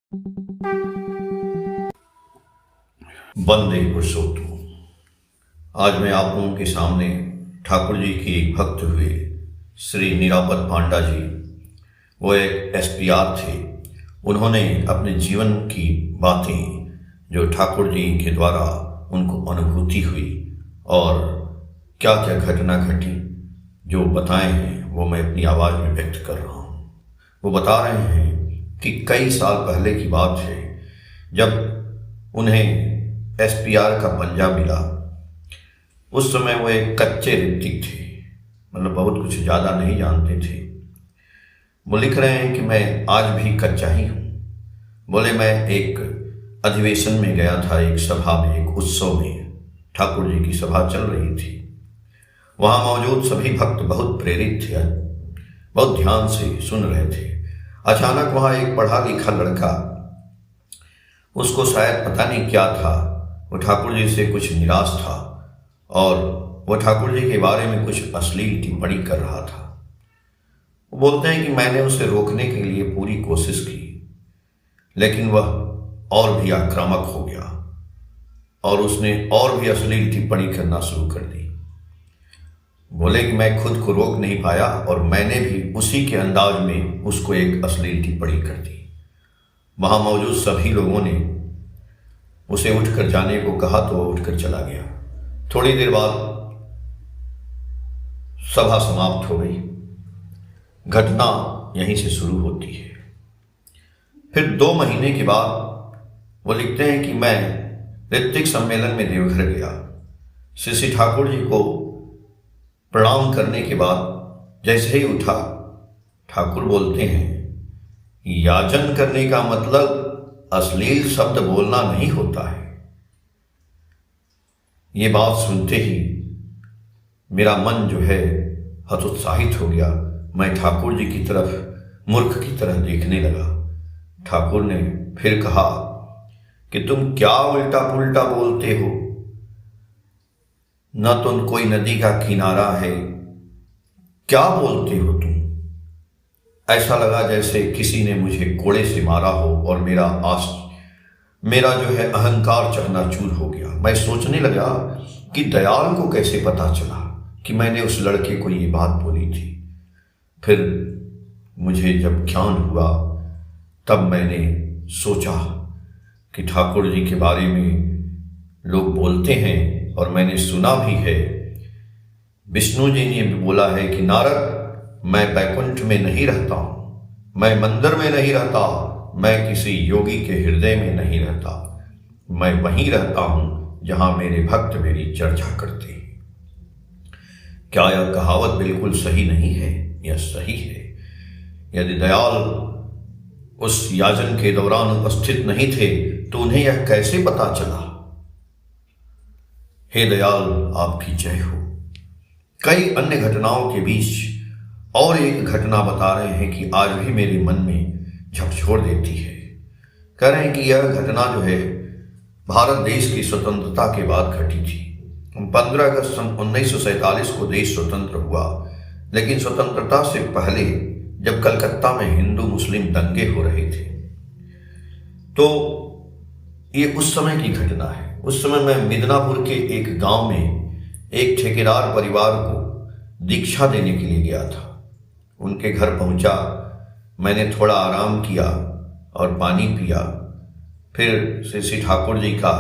वंदे पुरुषोत्तम। आज मैं आप लोगों के सामने ठाकुर जी की एक भक्त हुए श्री निरापद पांडा जी, वो एक एसपीआर थे। उन्होंने अपने जीवन की बातें जो ठाकुर जी के द्वारा उनको अनुभूति हुई और क्या क्या घटना घटी जो बताए हैं, वो मैं अपनी आवाज़ में व्यक्त कर रहा हूँ। वो बता रहे हैं कि कई साल पहले की बात है, जब उन्हें एसपीआर का पंजा मिला। उस समय वो एक कच्चे ऋतिक थे, मतलब बहुत कुछ ज़्यादा नहीं जानते थे। वो लिख रहे हैं कि मैं आज भी कच्चा ही हूँ। बोले मैं एक अधिवेशन में गया था, एक सभा में, एक उत्सव में। ठाकुर जी की सभा चल रही थी। वहाँ मौजूद सभी भक्त बहुत प्रेरित थे, बहुत ध्यान से सुन रहे थे। अचानक वहाँ एक पढ़ा लिखा लड़का, उसको शायद पता नहीं क्या था, वो ठाकुर जी से कुछ निराश था और वो ठाकुर जी के बारे में कुछ अश्लील टिप्पणी कर रहा था। वो बोलते हैं कि मैंने उसे रोकने के लिए पूरी कोशिश की, लेकिन वह और भी आक्रामक हो गया और उसने और भी अश्लील टिप्पणी करना शुरू कर दी। बोले कि मैं खुद को रोक नहीं पाया और मैंने भी उसी के अंदाज में उसको एक अश्लील टिप्पणी कर दी। वहाँ मौजूद सभी लोगों ने उसे उठकर जाने को कहा तो वह उठकर चला गया। थोड़ी देर बाद सभा समाप्त हो गई। घटना यहीं से शुरू होती है। फिर 2 महीने के बाद वो लिखते हैं कि मैं ऋतिक सम्मेलन में देवघर गया। श्री ठाकुर जी को प्रणाम करने के बाद जैसे ही उठा, ठाकुर बोलते हैं, याचन करने का मतलब अश्लील शब्द बोलना नहीं होता है। ये बात सुनते ही मेरा मन जो है हतोत्साहित हो गया। मैं ठाकुर जी की तरफ मूर्ख की तरह देखने लगा। ठाकुर ने फिर कहा कि तुम क्या उल्टा पुल्टा बोलते हो, न तो कोई नदी का किनारा है, क्या बोलते हो तुम। ऐसा लगा जैसे किसी ने मुझे कोड़े से मारा हो और मेरा जो है अहंकार चकनाचूर हो गया। मैं सोचने लगा कि दयाल को कैसे पता चला कि मैंने उस लड़के को ये बात बोली थी। फिर मुझे जब ज्ञान हुआ तब मैंने सोचा कि ठाकुर जी के बारे में लोग बोलते हैं और मैंने सुना भी है। विष्णु जी ने भी बोला है कि नारद, मैं बैकुंठ में नहीं रहता हूँ, मैं मंदिर में नहीं रहता, मैं किसी योगी के हृदय में नहीं रहता, मैं वहीं रहता हूँ जहाँ मेरे भक्त मेरी चर्चा करते हैं। क्या यह कहावत बिल्कुल सही नहीं है? यह सही है। यदि दयाल उस याचन के दौरान उपस्थित नहीं थे तो उन्हें यह कैसे पता चला? हे दयाल, आपकी जय हो। कई अन्य घटनाओं के बीच और एक घटना बता रहे हैं कि आज भी मेरे मन में झकझोर देती है। कह रहे हैं कि यह घटना जो है भारत देश की स्वतंत्रता के बाद घटी थी। 15 अगस्त सन 1947 को देश स्वतंत्र हुआ, लेकिन स्वतंत्रता से पहले जब कलकत्ता में हिंदू मुस्लिम दंगे हो रहे थे, तो ये उस समय की घटना है। उस समय मैं मिदनापुर के एक गांव में एक ठेकेदार परिवार को दीक्षा देने के लिए गया था। उनके घर पहुंचा, मैंने थोड़ा आराम किया और पानी पिया। फिर श्री ठाकुर जी का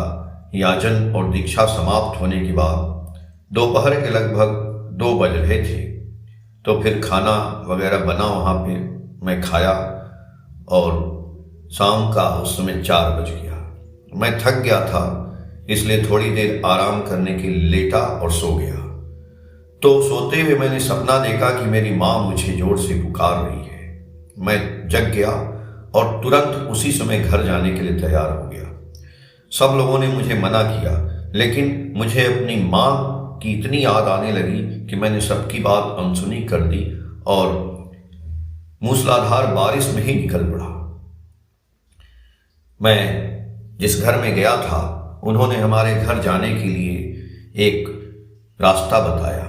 याचन और दीक्षा समाप्त होने के बाद दोपहर के लगभग 2 बज रहे थे, तो फिर खाना वगैरह बना, वहाँ पे मैं खाया और शाम का उस समय 4 बज गया। मैं थक गया था, इसलिए थोड़ी देर आराम करने के लिए लेटा और सो गया। तो सोते हुए मैंने सपना देखा कि मेरी माँ मुझे जोर से पुकार रही है। मैं जग गया और तुरंत उसी समय घर जाने के लिए तैयार हो गया। सब लोगों ने मुझे मना किया, लेकिन मुझे अपनी माँ की इतनी याद आने लगी कि मैंने सबकी बात अनसुनी कर दी और मूसलाधार बारिश में ही निकल पड़ा। मैं जिस घर में गया था, उन्होंने हमारे घर जाने के लिए एक रास्ता बताया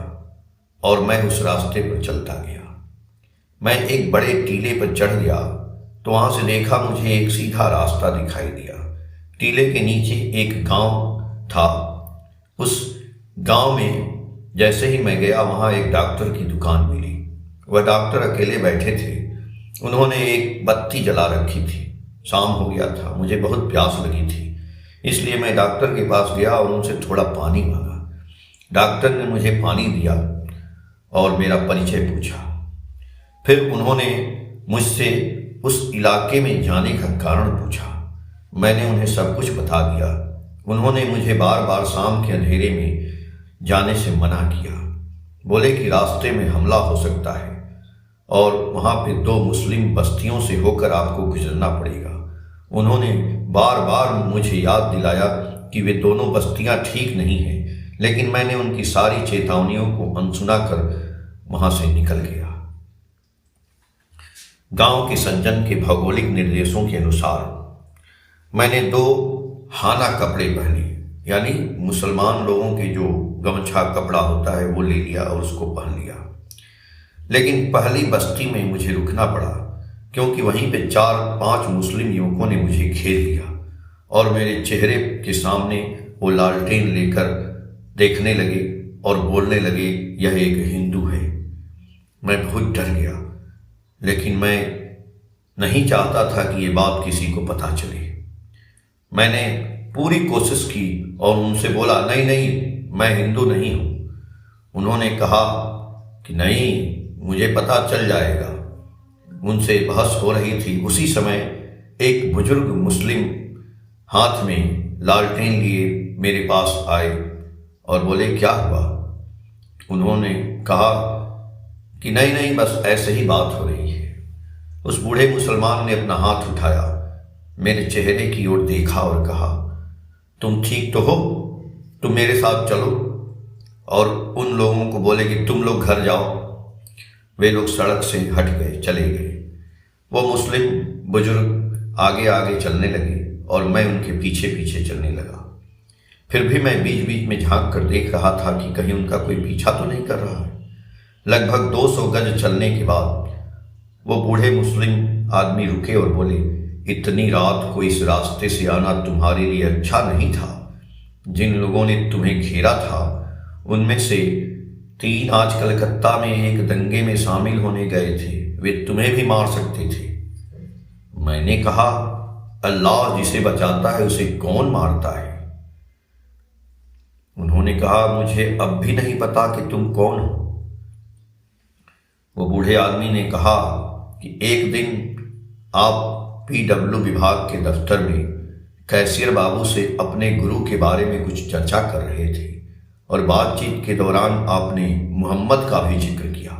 और मैं उस रास्ते पर चलता गया। मैं एक बड़े टीले पर चढ़ गया तो वहाँ से देखा मुझे एक सीधा रास्ता दिखाई दिया। टीले के नीचे एक गांव था। उस गांव में जैसे ही मैं गया, वहाँ एक डॉक्टर की दुकान मिली। वह डॉक्टर अकेले बैठे थे। उन्होंने एक बत्ती जला रखी थी। शाम हो गया था, मुझे बहुत प्यास लगी थी, इसलिए मैं डॉक्टर के पास गया और उनसे थोड़ा पानी मांगा। डॉक्टर ने मुझे पानी दिया और मेरा परिचय पूछा। फिर उन्होंने मुझसे उस इलाके में जाने का कारण पूछा। मैंने उन्हें सब कुछ बता दिया। उन्होंने मुझे बार बार शाम के अंधेरे में जाने से मना किया। बोले कि रास्ते में हमला हो सकता है और वहाँ पे 2 मुस्लिम बस्तियों से होकर आपको गुजरना पड़ेगा। उन्होंने बार बार मुझे याद दिलाया कि वे दोनों बस्तियाँ ठीक नहीं हैं, लेकिन मैंने उनकी सारी चेतावनियों को अनसुना कर वहाँ से निकल गया। गांव के सज्जन के भौगोलिक निर्देशों के अनुसार मैंने 2 हाना कपड़े पहने, यानी मुसलमान लोगों के जो गमछा कपड़ा होता है वो ले लिया और उसको पहन लिया। लेकिन पहली बस्ती में मुझे रुकना पड़ा, क्योंकि वहीं पे 4-5 मुस्लिम युवकों ने मुझे घेर लिया और मेरे चेहरे के सामने वो लालटेन लेकर देखने लगे और बोलने लगे, यह एक हिंदू है। मैं बहुत डर गया, लेकिन मैं नहीं चाहता था कि ये बात किसी को पता चले। मैंने पूरी कोशिश की और उनसे बोला, नहीं नहीं, मैं हिंदू नहीं हूँ। उन्होंने कहा कि नहीं, मुझे पता चल जाएगा। उनसे बहस हो रही थी। उसी समय एक बुजुर्ग मुस्लिम हाथ में लालटेन लिए मेरे पास आए और बोले, क्या हुआ? उन्होंने कहा कि नहीं नहीं, बस ऐसे ही बात हो रही है। उस बूढ़े मुसलमान ने अपना हाथ उठाया, मेरे चेहरे की ओर देखा और कहा, तुम ठीक तो हो? तुम मेरे साथ चलो। और उन लोगों को बोले कि तुम लोग घर जाओ। वे लोग सड़क से हट गए, चले गए। वो मुस्लिम बुजुर्ग आगे आगे चलने लगे और मैं उनके पीछे पीछे चलने लगा। फिर भी मैं बीच बीच में झांक कर देख रहा था कि कहीं उनका कोई पीछा तो नहीं कर रहा है। लगभग 200 गज चलने के बाद वो बूढ़े मुस्लिम आदमी रुके और बोले, इतनी रात को इस रास्ते से आना तुम्हारे लिए अच्छा नहीं था। जिन लोगों ने तुम्हें घेरा था उनमें से 3 आज कलकत्ता में एक दंगे में शामिल होने गए थे। वे तुम्हें भी मार सकते थे। मैंने कहा, अल्लाह जिसे बचाता है उसे कौन मारता है? उन्होंने कहा, मुझे अब भी नहीं पता कि तुम कौन हो। वो बूढ़े आदमी ने कहा कि एक दिन आप PW विभाग के दफ्तर में कैशियर बाबू से अपने गुरु के बारे में कुछ चर्चा कर रहे थे और बातचीत के दौरान आपने मोहम्मद का भी जिक्र किया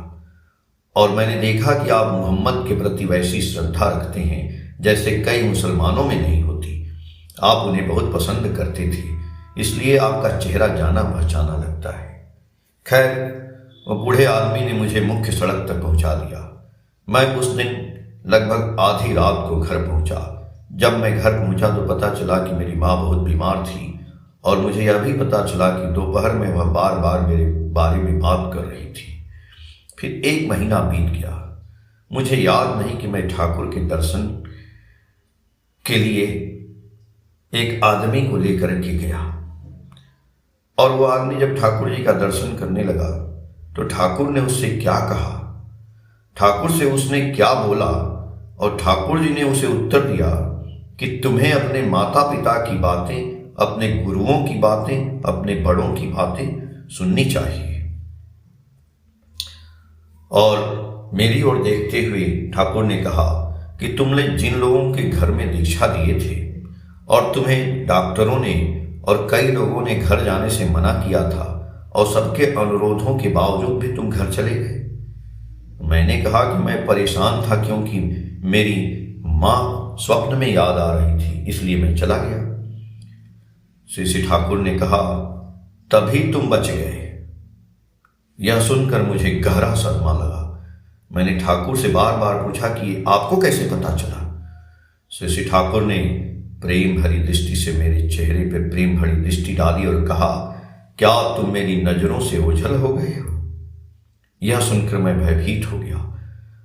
और मैंने देखा कि आप मोहम्मद के प्रति वैसी श्रद्धा रखते हैं जैसे कई मुसलमानों में नहीं होती। आप उन्हें बहुत पसंद करते थे, इसलिए आपका चेहरा जाना पहचाना लगता है। खैर, वो बूढ़े आदमी ने मुझे मुख्य सड़क तक पहुंचा दिया। मैं उस दिन लगभग आधी रात को घर पहुंचा। जब मैं घर पहुंचा तो पता चला कि मेरी माँ बहुत बीमार थी और मुझे यह भी पता चला कि दोपहर में वह बार बार मेरे बारे में बात कर रही थी। फिर 1 महीना बीत गया। मुझे याद नहीं कि मैं ठाकुर के दर्शन के लिए एक आदमी को लेकर के गया और वो आदमी जब ठाकुर जी का दर्शन करने लगा तो ठाकुर ने उससे क्या कहा, ठाकुर से उसने क्या बोला और ठाकुर जी ने उसे उत्तर दिया कि तुम्हें अपने माता पिता की बातें, अपने गुरुओं की बातें, अपने बड़ों की बातें सुननी चाहिए। और मेरी ओर देखते हुए ठाकुर ने कहा कि तुमने जिन लोगों के घर में दीक्षा दिए थे और तुम्हें डॉक्टरों ने और कई लोगों ने घर जाने से मना किया था और सबके अनुरोधों के बावजूद भी तुम घर चले गए। मैंने कहा कि मैं परेशान था क्योंकि मेरी माँ स्वप्न में याद आ रही थी, इसलिए मैं चला गया। श्री ठाकुर ने कहा, तभी तुम बच गए। यह सुनकर मुझे गहरा सदमा लगा। मैंने ठाकुर से बार बार पूछा कि आपको कैसे पता चला? श्री ठाकुर ने प्रेम भरी दृष्टि से मेरे चेहरे पर प्रेम भरी दृष्टि डाली और कहा, क्या तुम मेरी नजरों से ओझल हो गए हो? यह सुनकर मैं भयभीत हो गया।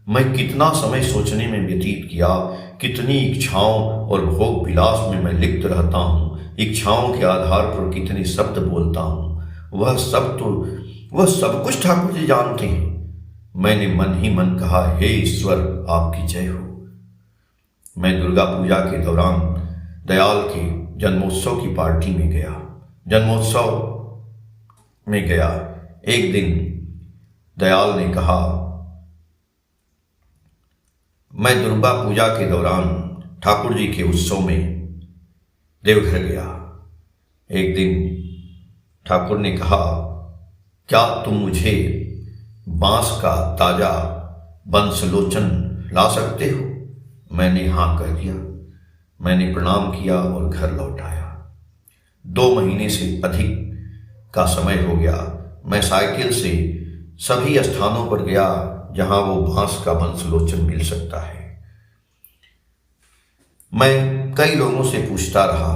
मैं कितना समय सोचने में व्यतीत किया, कितनी इच्छाओं और भोग विलास में मैं लिप्त रहता हूँ, इच्छाओं के आधार पर कितने शब्द बोलता हूँ, वह सब कुछ ठाकुर जी जानते हैं। मैंने मन ही मन कहा, हे ईश्वर आपकी जय हो। मैं दुर्गा पूजा के दौरान दयाल के जन्मोत्सव की पार्टी में गया। जन्मोत्सव में गया एक दिन दयाल ने कहा, मैं दुर्गा पूजा के दौरान ठाकुर जी के उत्सव में देवघर गया। एक दिन ठाकुर ने कहा, क्या तुम मुझे बांस का ताजा बंसलोचन ला सकते हो? मैंने हाँ कह दिया। मैंने प्रणाम किया और घर लौट आया। 2 महीने से अधिक का समय हो गया। मैं साइकिल से सभी स्थानों पर गया जहां वो बांस का बंसलोचन मिल सकता है। मैं कई लोगों से पूछता रहा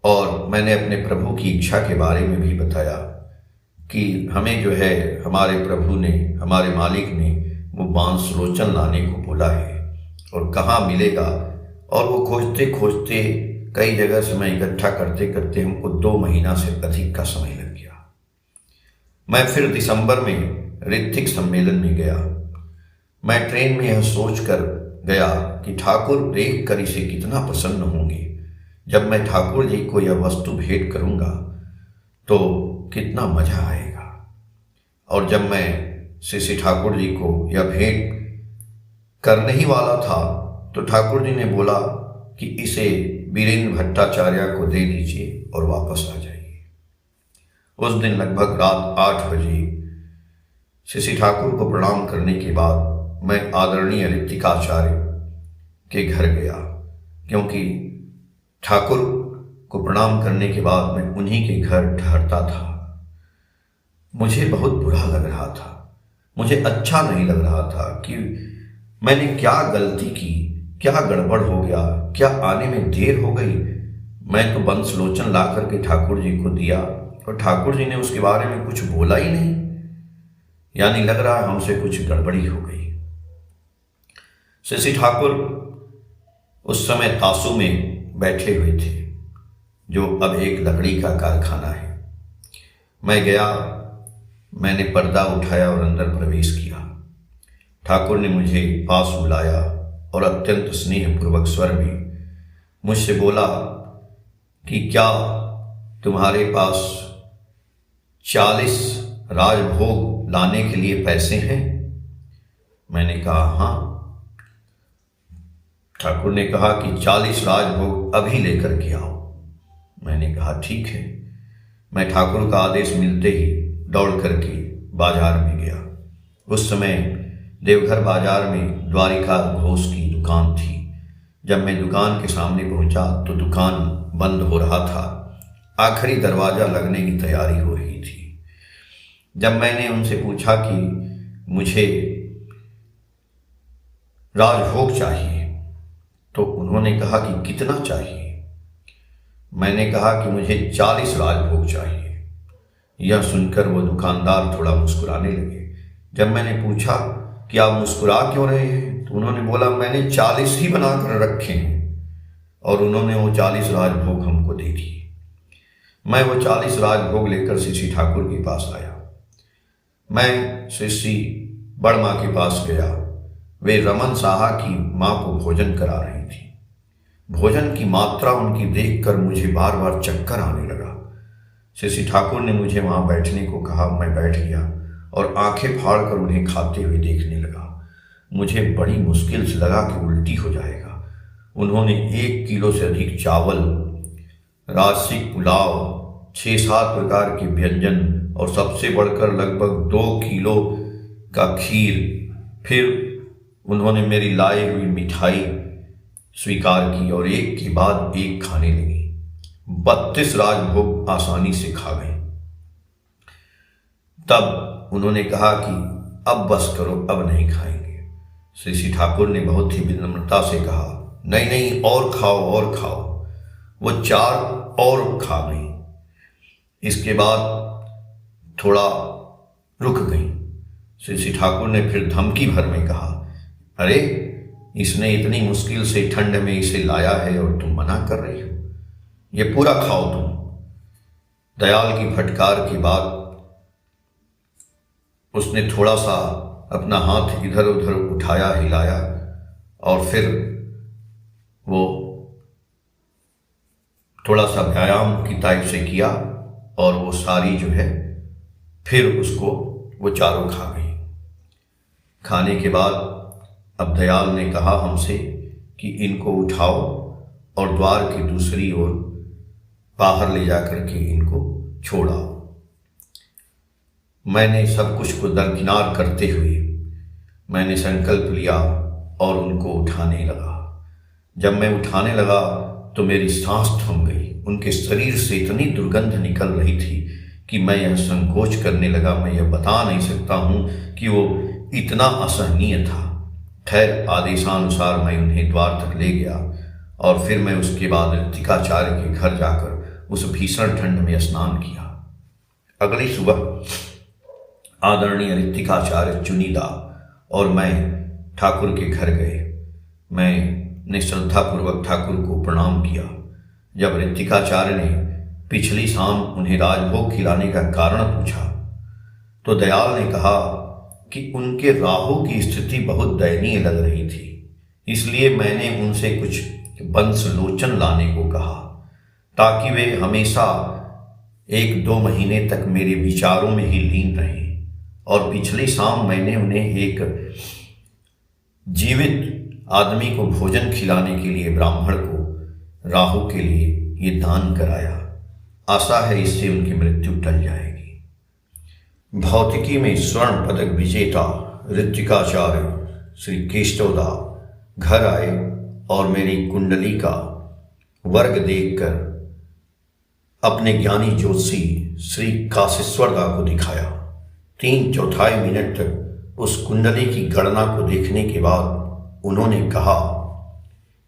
और मैंने अपने प्रभु की इच्छा के बारे में भी बताया कि हमें जो है हमारे प्रभु ने, हमारे मालिक ने वो बांसलोचन लाने को बोला है और कहाँ मिलेगा। और वो खोजते खोजते कई जगह से मैं इकट्ठा करते करते हमको 2 महीना से अधिक का समय लग गया। मैं फिर दिसंबर में ऋत्विक सम्मेलन में गया। मैं ट्रेन में यह सोच कर गया कि ठाकुर देख कर इसे कितना प्रसन्न होंगे। जब मैं ठाकुर जी को यह वस्तु भेंट करूंगा तो कितना मजा आएगा। और जब मैं श्री ठाकुर जी को यह भेंट करने ही वाला था तो ठाकुर जी ने बोला कि इसे वीरेंद्र भट्टाचार्य को दे दीजिए और वापस आ जाइए। उस दिन लगभग रात 8 बजे श्री ठाकुर को प्रणाम करने के बाद मैं आदरणीय ऋत्विकाचार्य के घर गया, क्योंकि ठाकुर को प्रणाम करने के बाद मैं उन्हीं के घर ठहरता था। मुझे बहुत बुरा लग रहा था, मुझे अच्छा नहीं लग रहा था कि मैंने क्या गलती की, क्या गड़बड़ हो गया, क्या आने में देर हो गई। मैं तो बंसलोचन ला करके ठाकुर जी को दिया और ठाकुर जी ने उसके बारे में कुछ बोला ही नहीं। यानी लग रहा है हमसे कुछ गड़बड़ी हो गई। श्री ठाकुर उस समय तासू में बैठे हुए थे, जो अब एक लकड़ी का कारखाना है। मैं गया, मैंने पर्दा उठाया और अंदर प्रवेश किया। ठाकुर ने मुझे पास बुलाया और अत्यंत स्नेहपूर्वक स्वर में मुझसे बोला कि क्या तुम्हारे पास 40 राजभोग लाने के लिए पैसे हैं? मैंने कहा हाँ। ठाकुर ने कहा कि 40 राजभोग अभी लेकर के आओ। मैंने कहा ठीक है। मैं ठाकुर का आदेश मिलते ही दौड़ करके बाजार में गया। उस समय देवघर बाजार में द्वारिका घोष की दुकान थी। जब मैं दुकान के सामने पहुंचा तो दुकान बंद हो रहा था, आखिरी दरवाजा लगने की तैयारी हो रही थी। जब मैंने उनसे पूछा कि मुझे राजभोग चाहिए तो उन्होंने कहा कि कितना चाहिए? मैंने कहा कि मुझे 40 राजभोग चाहिए। यह सुनकर वो दुकानदार थोड़ा मुस्कुराने लगे। जब मैंने पूछा कि आप मुस्कुरा क्यों रहे हैं तो उन्होंने बोला मैंने 40 ही बना कर रखे हैं, और उन्होंने वो 40 राजभोग हमको दे दिए। मैं वो 40 राजभोग लेकर श्री ठाकुर के पास आया। मैं श्री बड़ माँ के पास गया। वे रमन साहा की माँ को भोजन करा रही थी। भोजन की मात्रा उनकी देखकर मुझे बार बार चक्कर आने लगा। श्री ठाकुर ने मुझे वहाँ बैठने को कहा। मैं बैठ गया और आंखें फाड़कर उन्हें खाते हुए देखने लगा। मुझे बड़ी मुश्किल से लगा कि उल्टी हो जाएगा। उन्होंने 1 किलो से अधिक चावल, राजसिक पुलाव, 6-7 प्रकार के व्यंजन और सबसे बढ़कर लगभग 2 किलो का खीर, फिर उन्होंने मेरी लाई हुई मिठाई स्वीकार की और एक के बाद एक खाने लगी। 32 राजभोग आसानी से खा गए। तब उन्होंने कहा कि अब बस करो, अब नहीं खाएंगे। श्री ठाकुर ने बहुत ही विनम्रता से कहा नहीं नहीं, और खाओ और खाओ। वो 4 और खा गई। इसके बाद थोड़ा रुक गई। श्री ठाकुर ने फिर धमकी भर में कहा अरे, इसने इतनी मुश्किल से ठंड में इसे लाया है और तुम मना कर रही हो। ये पूरा खाओ तुम। दयाल की फटकार के बाद उसने थोड़ा सा अपना हाथ इधर उधर उठाया, हिलाया, और फिर वो थोड़ा सा व्यायाम की टाइप से किया और वो सारी जो है फिर उसको वो चारों खा गई। खाने के बाद अब दयाल ने कहा हमसे कि इनको उठाओ और द्वार की दूसरी ओर बाहर ले जाकर के इनको छोड़ाओ। मैंने सब कुछ को दरकिनार करते हुए मैंने संकल्प लिया और उनको उठाने लगा। जब मैं उठाने लगा तो मेरी सांस थम गई। उनके शरीर से इतनी दुर्गंध निकल रही थी कि मैं यह संकोच करने लगा। मैं यह बता नहीं सकता हूँ कि वो इतना असहनीय था। खैर, आदेशानुसार मैं उन्हें द्वार तक ले गया और फिर मैं उसके बाद ऋत्विकाचार्य के घर जाकर उस भीषण ठंड में स्नान किया। अगली सुबह आदरणीय ऋत्विकाचार्य चुनीदा और मैं ठाकुर के घर गए। मैंने श्रद्धापूर्वक ठाकुर को प्रणाम किया। जब ऋत्विकाचार्य ने पिछली शाम उन्हें राजभोग खिलाने का कारण पूछा तो दयाल ने कहा कि उनके राहु की स्थिति बहुत दयनीय लग रही थी, इसलिए मैंने उनसे कुछ वंशलोचन लाने को कहा ताकि वे हमेशा 1-2 महीने तक मेरे विचारों में ही लीन रहें। और पिछली शाम मैंने उन्हें एक जीवित आदमी को भोजन खिलाने के लिए ब्राह्मण को राहु के लिए ये दान कराया। आशा है इससे उनकी मृत्यु टल जाएगी। भौतिकी में स्वर्ण पदक विजेता ऋत्विकाचार्य श्री केष्टोदा घर आए और मेरी कुंडली का वर्ग देखकर अपने ज्ञानी ज्योतिषी श्री काशीश्वरदा को दिखाया। 3/4 मिनट तक उस कुंडली की गणना को देखने के बाद उन्होंने कहा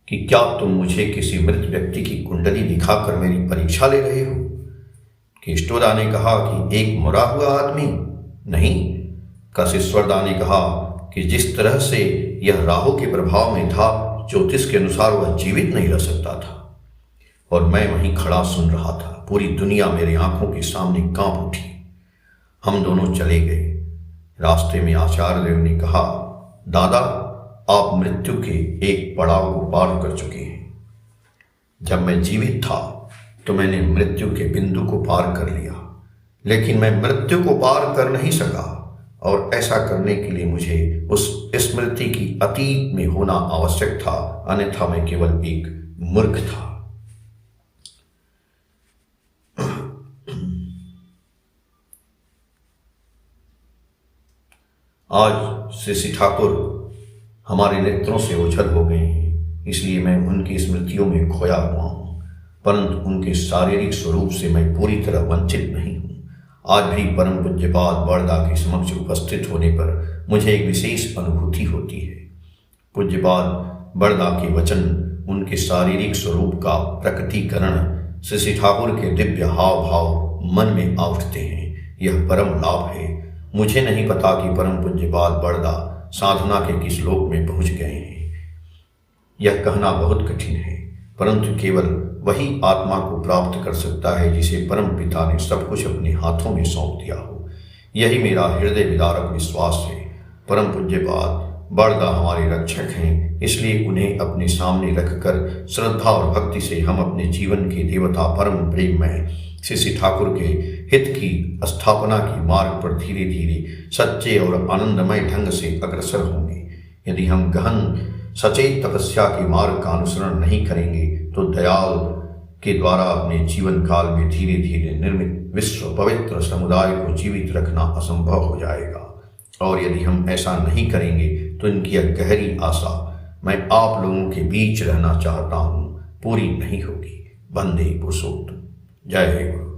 कि क्या तुम मुझे किसी मृत व्यक्ति की कुंडली दिखाकर मेरी परीक्षा ले रहे हो? केष्टोदा ने कहा कि एक मरा हुआ आदमी? नहीं। काशीश्वरदा ने कहा कि जिस तरह से यह राहु के प्रभाव में था, ज्योतिष के अनुसार वह जीवित नहीं रह सकता था। और मैं वहीं खड़ा सुन रहा था। पूरी दुनिया मेरी आंखों के सामने कांप उठी। हम दोनों चले गए। रास्ते में आचार्य देव ने कहा, दादा, आप मृत्यु के एक पड़ाव को पार कर चुके हैं। जब मैं जीवित था तो मैंने मृत्यु के बिंदु को पार कर लिया, लेकिन मैं मृत्यु को पार कर नहीं सका। और ऐसा करने के लिए मुझे उस स्मृति की अतीत में होना आवश्यक था, अन्यथा मैं केवल एक मूर्ख था। आज श्री ठाकुर हमारे नेत्रों से ओझल हो गए हैं, इसलिए मैं उनकी स्मृतियों में खोया हुआ हूँ, परंतु उनके शारीरिक स्वरूप से मैं पूरी तरह वंचित नहीं हूँ। आज भी परम पूज्यपाद बड़दा के समक्ष उपस्थित होने पर मुझे एक विशेष अनुभूति होती है। पूज्यपाद बड़दा के वचन, उनके शारीरिक स्वरूप का प्रकटीकरण, श्री ठाकुर के दिव्य हाव भाव मन में आ उठते हैं। यह परम लाभ है। मुझे नहीं पता कि परम पूज्यपाद बड़दा साधना के किस लोक में पहुंच गए हैं। यह कहना बहुत कठिन है, परंतु केवल वही आत्मा को प्राप्त कर सकता है जिसे परम पिता ने सब कुछ अपने हाथों में सौंप दिया हो। यही मेरा हृदय विदारक विश्वास है। परम पूज्यपाद बड़दा हमारे रक्षक हैं, इसलिए उन्हें अपने सामने रखकर श्रद्धा और भक्ति से हम अपने जीवन के देवता परम प्रेम में श्री ठाकुर के हित की स्थापना की मार्ग पर धीरे धीरे सच्चे और आनंदमय ढंग से अग्रसर होंगे। यदि हम गहन सचेत तपस्या के मार्ग का अनुसरण नहीं करेंगे तो दयाल के द्वारा अपने जीवन काल में धीरे धीरे निर्मित विश्व पवित्र समुदाय को जीवित रखना असंभव हो जाएगा। और यदि हम ऐसा नहीं करेंगे तो इनकी यह गहरी आशा, मैं आप लोगों के बीच रहना चाहता हूँ, पूरी नहीं होगी। वंदे पुरुषोत्तम। जय गुरु।